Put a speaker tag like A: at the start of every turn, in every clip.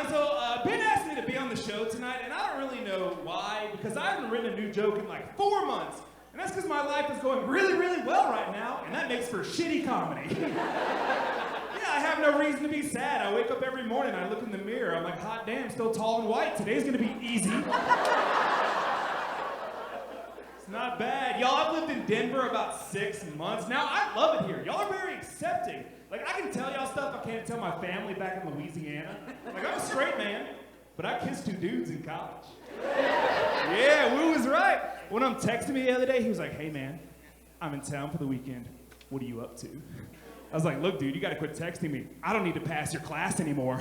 A: everybody. So, Ben asked me to be on the show tonight, and I don't really know why, because I haven't written a new joke in like 4 months. And that's because my life is going really, really well right now, and that makes for shitty comedy. Yeah, I have no reason to be sad. I wake up every morning, I look in the mirror, I'm like, hot damn, still tall and white. Today's gonna be easy. It's not bad. Y'all, I've lived in Denver about 6 months now. I love it here. Y'all are very accepting. Like, I can tell y'all stuff I can't tell my family back in Louisiana. Like, I'm a straight man, but I kissed 2 dudes in college. Yeah, Woo was right. When I'm texting me the other day, he was like, hey man, I'm in town for the weekend. What are you up to? I was like, look dude, you gotta quit texting me. I don't need to pass your class anymore.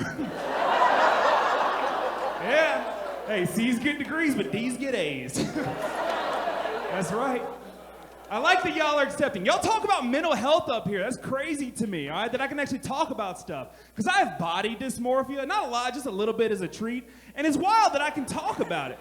A: Yeah. Hey, C's get degrees, but D's get A's. That's right. I like that y'all are accepting. Y'all talk about mental health up here. That's crazy to me, all right, that I can actually talk about stuff. Because I have body dysmorphia, not a lot, just a little bit as a treat. And it's wild that I can talk about it.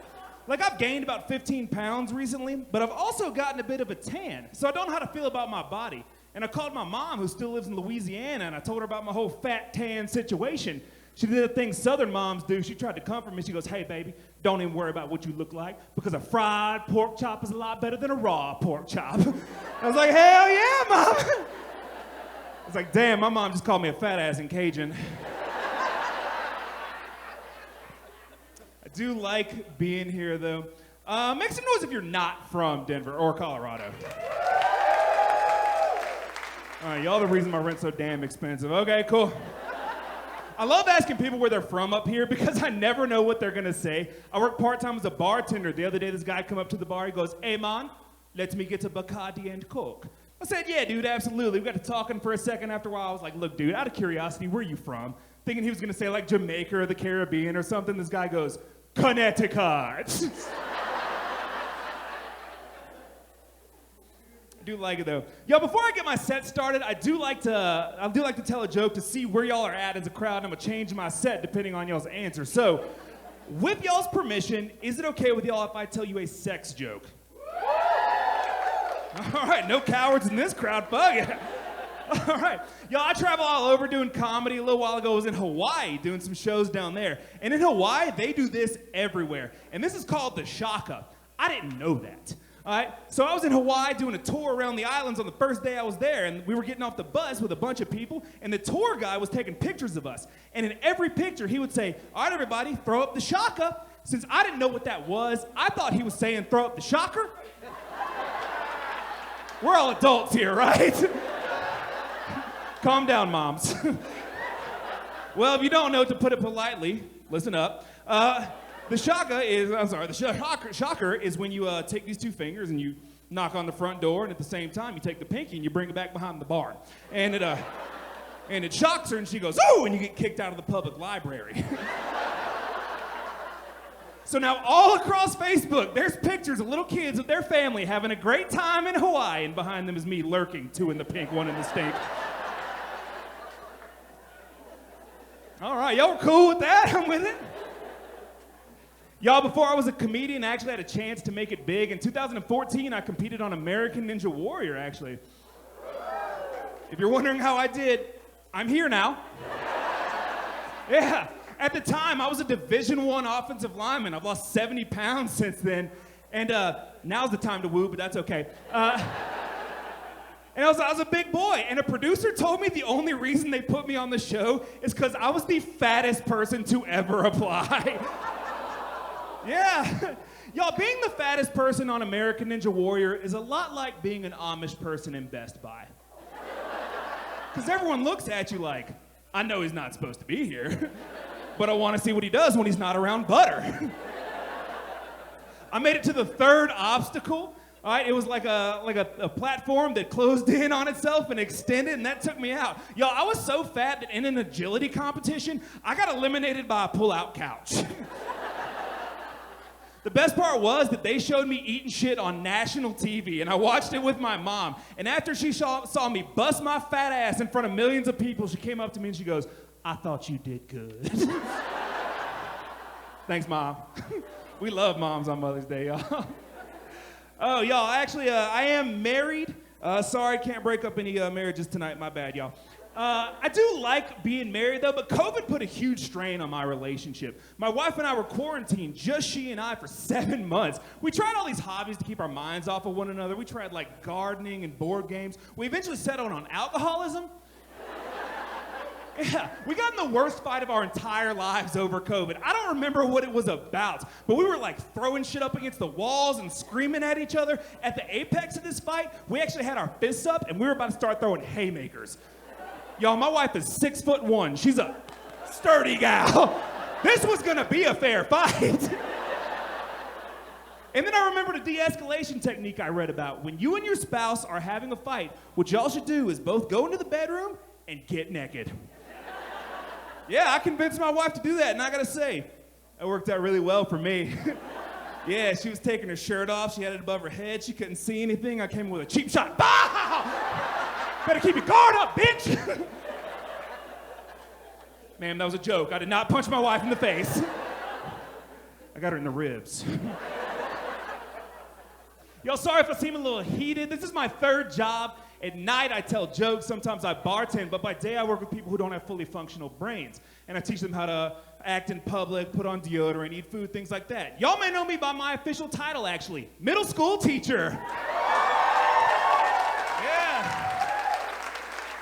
A: Like, I've gained about 15 pounds recently, but I've also gotten a bit of a tan. So I don't know how to feel about my body. And I called my mom, who still lives in Louisiana, and I told her about my whole fat tan situation. She did a thing Southern moms do. She tried to comfort me. She goes, hey, baby, don't even worry about what you look like, because a fried pork chop is a lot better than a raw pork chop. I was like, hell yeah, Mom. I was like, damn, my mom just called me a fat ass in Cajun. I do like being here, though. Make some noise if you're not from Denver or Colorado. All right, y'all the reason my rent's so damn expensive. Okay, cool. I love asking people where they're from up here because I never know what they're gonna say. I work part-time as a bartender. The other day, this guy come up to the bar, he goes, hey man, let me get a Bacardi and Coke. I said, yeah, dude, absolutely. We got to talking for a second. After a while, I was like, look, dude, out of curiosity, where are you from? Thinking he was gonna say like Jamaica or the Caribbean or something. This guy goes, Connecticut. I do like it though. Yo, before I get my set started, I do like to tell a joke to see where y'all are at as a crowd, and I'm gonna change my set depending on y'all's answer. So, with y'all's permission, is it okay with y'all if I tell you a sex joke? All right, no cowards in this crowd, fuck it. All right, y'all, I travel all over doing comedy. A little while ago, I was in Hawaii doing some shows down there. And in Hawaii, they do this everywhere. And this is called the Shaka. I didn't know that. All right, so I was in Hawaii doing a tour around the islands on the first day I was there, and we were getting off the bus with a bunch of people, and the tour guy was taking pictures of us. And in every picture, he would say, all right, everybody, throw up the Shaka. Since I didn't know what that was, I thought he was saying throw up the shocker. We're all adults here, right? Calm down, moms. Well, if you don't know, to put it politely, listen up. The shocker is when you take these 2 fingers and you knock on the front door, and at the same time you take the pinky and you bring it back behind the barn. And it shocks her, and she goes, ooh, and you get kicked out of the public library. So now all across Facebook, there's pictures of little kids with their family having a great time in Hawaii, and behind them is me lurking, 2 in the pink, 1 in the stink. All right, y'all are cool with that? I'm with it. Y'all, before I was a comedian, I actually had a chance to make it big. In 2014, I competed on American Ninja Warrior, actually. If you're wondering how I did, I'm here now. Yeah, at the time, I was a Division I offensive lineman. I've lost 70 pounds since then. And now's the time to woo, but that's okay. And I was a big boy, and a producer told me the only reason they put me on the show is because I was the fattest person to ever apply. Yeah. Y'all, being the fattest person on American Ninja Warrior is a lot like being an Amish person in Best Buy. Because everyone looks at you like, I know he's not supposed to be here, but I want to see what he does when he's not around butter. I made it to the 3rd obstacle. All right, it was like a platform that closed in on itself and extended, and that took me out. Y'all, I was so fat that in an agility competition, I got eliminated by a pull-out couch. The best part was that they showed me eating shit on national TV, and I watched it with my mom. And after she saw me bust my fat ass in front of millions of people, she came up to me and she goes, I thought you did good. Thanks, Mom. We love moms on Mother's Day, y'all. Oh, y'all, actually, I am married. Sorry, can't break up any marriages tonight. My bad, y'all. I do like being married though, but COVID put a huge strain on my relationship. My wife and I were quarantined, just she and I, for 7 months. We tried all these hobbies to keep our minds off of one another. We tried like gardening and board games. We eventually settled on alcoholism. Yeah, we got in the worst fight of our entire lives over COVID. I don't remember what it was about, but we were like throwing shit up against the walls and screaming at each other. At the apex of this fight, we actually had our fists up and we were about to start throwing haymakers. Y'all, my wife is 6'1". She's a sturdy gal. This was gonna be a fair fight. And then I remembered a de-escalation technique I read about. When you and your spouse are having a fight, what y'all should do is both go into the bedroom and get naked. Yeah, I convinced my wife to do that, and I gotta say, it worked out really well for me. Yeah, she was taking her shirt off, she had it above her head, she couldn't see anything. I came in with a cheap shot. Bah! Better keep your guard up, bitch! Ma'am, that was a joke. I did not punch my wife in the face. I got her in the ribs. Y'all, sorry if I seem a little heated. This is my 3rd job. At night, I tell jokes. Sometimes I bartend, but by day, I work with people who don't have fully functional brains. And I teach them how to act in public, put on deodorant, eat food, things like that. Y'all may know me by my official title, actually. Middle school teacher. Yeah.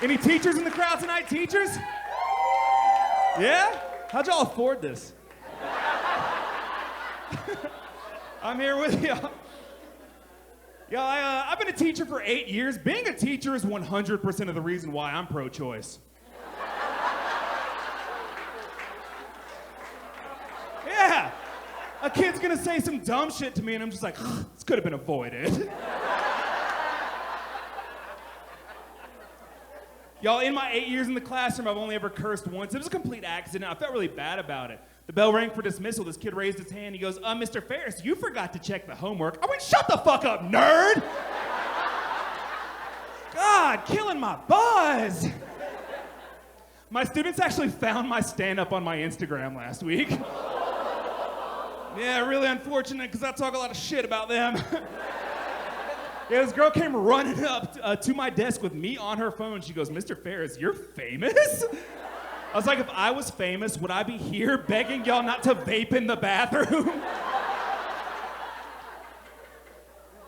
A: Any teachers in the crowd tonight? Teachers? Yeah? How'd y'all afford this? I'm here with y'all. Yeah, I've been a teacher for 8 years. Being a teacher is 100% of the reason why I'm pro-choice. Yeah, a kid's gonna say some dumb shit to me and I'm just like, this could have been avoided. Y'all, in my 8 years in the classroom, I've only ever cursed once. It was a complete accident. I felt really bad about it. The bell rang for dismissal. This kid raised his hand. He goes, Mr. Pharis, you forgot to check the homework. I went, shut the fuck up, nerd! God, killing my buzz. My students actually found my stand-up on my Instagram last week. Yeah, really unfortunate, because I talk a lot of shit about them. Yeah, this girl came running up to my desk with me on her phone. She goes, Mr. Pharis, you're famous? I was like, if I was famous, would I be here begging y'all not to vape in the bathroom?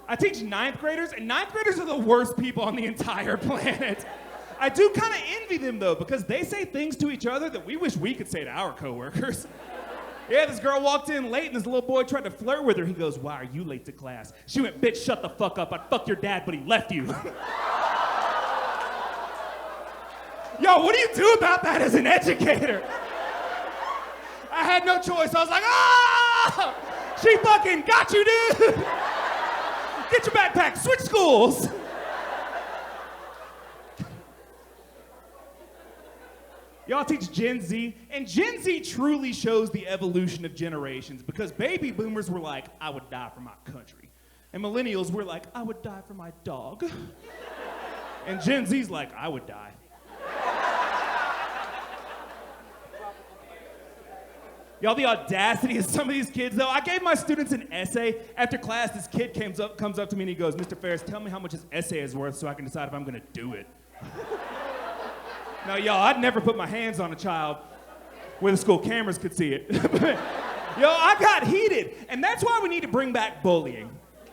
A: I teach 9th graders, and 9th graders are the worst people on the entire planet. I do kind of envy them, though, because they say things to each other that we wish we could say to our coworkers. Yeah, this girl walked in late, and this little boy tried to flirt with her. He goes, why are you late to class? She went, bitch, shut the fuck up. I'd fuck your dad, but he left you. Yo, what do you do about that as an educator? I had no choice. I was like, ah! She fucking got you, dude! Get your backpack, switch schools! Y'all teach Gen Z, and Gen Z truly shows the evolution of generations because baby boomers were like, I would die for my country. And millennials were like, I would die for my dog. And Gen Z's like, I would die. Y'all, the audacity of some of these kids, though. I gave my students an essay. After class, this kid comes up to me and he goes, Mr. Pharis, tell me how much his essay is worth so I can decide if I'm gonna do it. Now, y'all, I'd never put my hands on a child where the school cameras could see it. Yo, I got heated, and that's why we need to bring back bullying.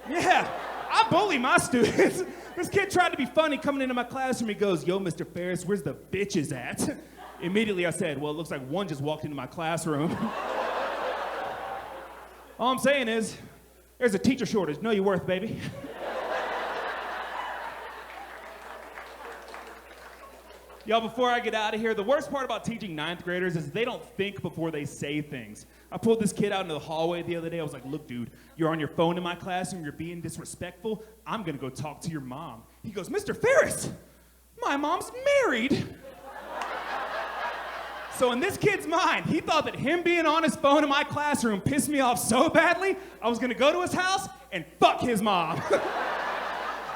A: Yeah, I bully my students. This kid tried to be funny coming into my classroom. He goes, yo, Mr. Pharis, where's the bitches at? Immediately I said, well, it looks like one just walked into my classroom. All I'm saying is, there's a teacher shortage. Know your worth, baby. Y'all, before I get out of here, the worst part about teaching 9th graders is they don't think before they say things. I pulled this kid out into the hallway the other day. I was like, look, dude, you're on your phone in my classroom. You're being disrespectful. I'm going to go talk to your mom. He goes, Mr. Pharis, my mom's married. So in this kid's mind, he thought that him being on his phone in my classroom pissed me off so badly, I was going to go to his house and fuck his mom.